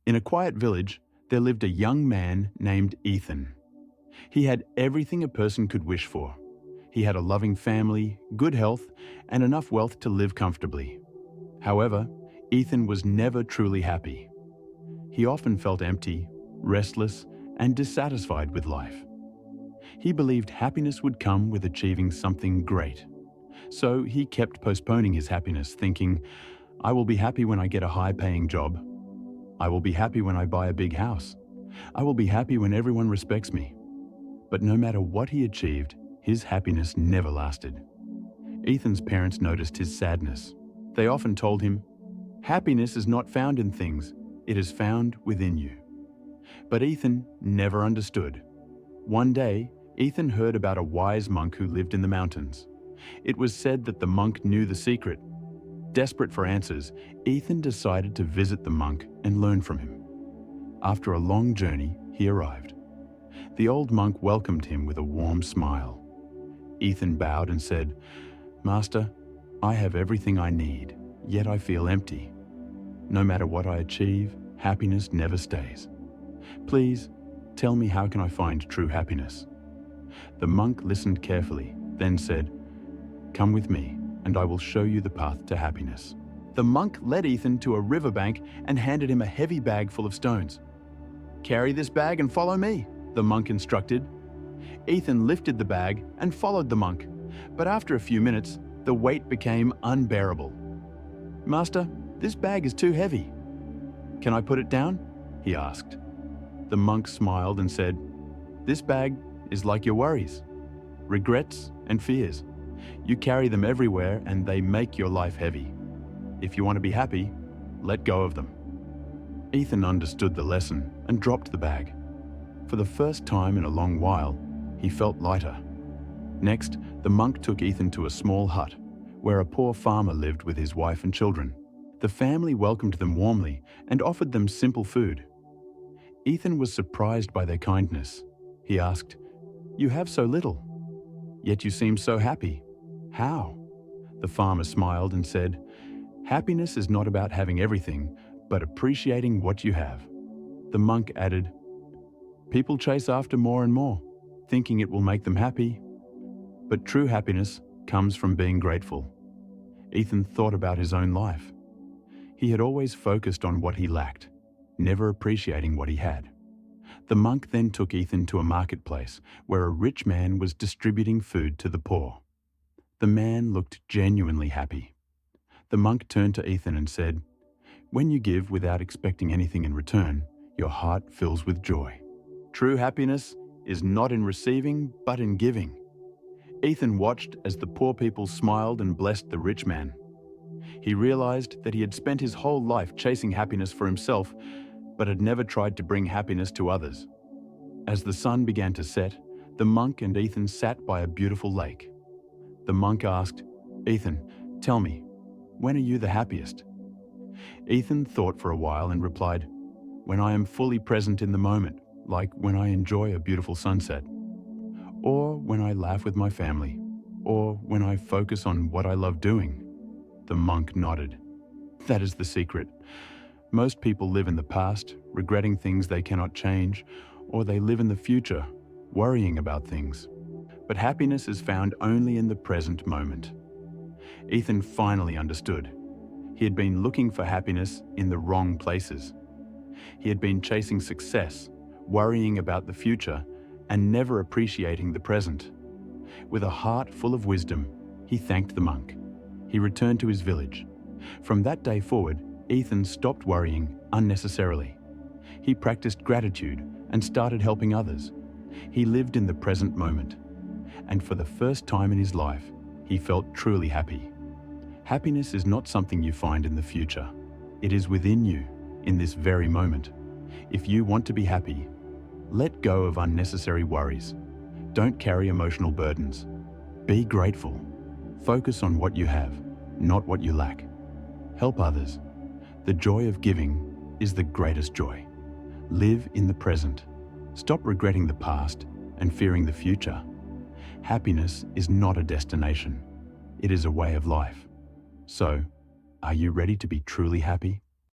In a quiet village, there lived a young man named Ethan. He had everything a person could wish for. He had a loving family, good health, and enough wealth to live comfortably. However, Ethan was never truly happy. He often felt empty, restless, and dissatisfied with life. He believed happiness would come with achieving something great. So he kept postponing his happiness, thinking, "I will be happy when I get a high-paying job. I will be happy when I buy a big house. I will be happy when everyone respects me." But no matter what he achieved, his happiness never lasted. Ethan's parents noticed his sadness. They often told him, "Happiness is not found in things, it is found within you." But Ethan never understood. One day, Ethan heard about a wise monk who lived in the mountains. It was said that the monk knew the secret. Desperate for answers, Ethan decided to visit the monk and learn from him. After a long journey, he arrived. The old monk welcomed him with a warm smile. Ethan bowed and said, "Master, I have everything I need, yet I feel empty. No matter what I achieve, happiness never stays. Please, tell me, how can I find true happiness?" The monk listened carefully, then said, "Come with me, and I will show you the path to happiness." The monk led Ethan to a riverbank and handed him a heavy bag full of stones. "Carry this bag and follow me," the monk instructed. Ethan lifted the bag and followed the monk, but after a few minutes, the weight became unbearable. "Master, this bag is too heavy. Can I put it down?" he asked. The monk smiled and said, "This bag is like your worries, regrets, and fears. You carry them everywhere and they make your life heavy. If you want to be happy, let go of them." Ethan understood the lesson and dropped the bag. For the first time in a long while, he felt lighter. Next, the monk took Ethan to a small hut, where a poor farmer lived with his wife and children. The family welcomed them warmly and offered them simple food. Ethan was surprised by their kindness. He asked, "You have so little, yet you seem so happy. How?" The farmer smiled and said, "Happiness is not about having everything, but appreciating what you have." The monk added, "People chase after more and more, thinking it will make them happy. But true happiness comes from being grateful." Ethan thought about his own life. He had always focused on what he lacked, never appreciating what he had. The monk then took Ethan to a marketplace where a rich man was distributing food to the poor. The man looked genuinely happy. The monk turned to Ethan and said, "When you give without expecting anything in return, your heart fills with joy. True happiness is not in receiving, but in giving." Ethan watched as the poor people smiled and blessed the rich man. He realized that he had spent his whole life chasing happiness for himself, but had never tried to bring happiness to others. As the sun began to set, the monk and Ethan sat by a beautiful lake. The monk asked, "Ethan, tell me, when are you the happiest?" Ethan thought for a while and replied, "When I am fully present in the moment, like when I enjoy a beautiful sunset, or when I laugh with my family, or when I focus on what I love doing." The monk nodded. "That is the secret. Most people live in the past, regretting things they cannot change, or they live in the future, worrying about things. But happiness is found only in the present moment." Ethan finally understood. He had been looking for happiness in the wrong places. He had been chasing success, worrying about the future, and never appreciating the present. With a heart full of wisdom, he thanked the monk. He returned to his village. From that day forward, Ethan stopped worrying unnecessarily. He practiced gratitude and started helping others. He lived in the present moment. And for the first time in his life, he felt truly happy. Happiness is not something you find in the future. It is within you, in this very moment. If you want to be happy, let go of unnecessary worries. Don't carry emotional burdens. Be grateful. Focus on what you have, not what you lack. Help others. The joy of giving is the greatest joy. Live in the present. Stop regretting the past and fearing the future. Happiness is not a destination. It is a way of life. So, are you ready to be truly happy?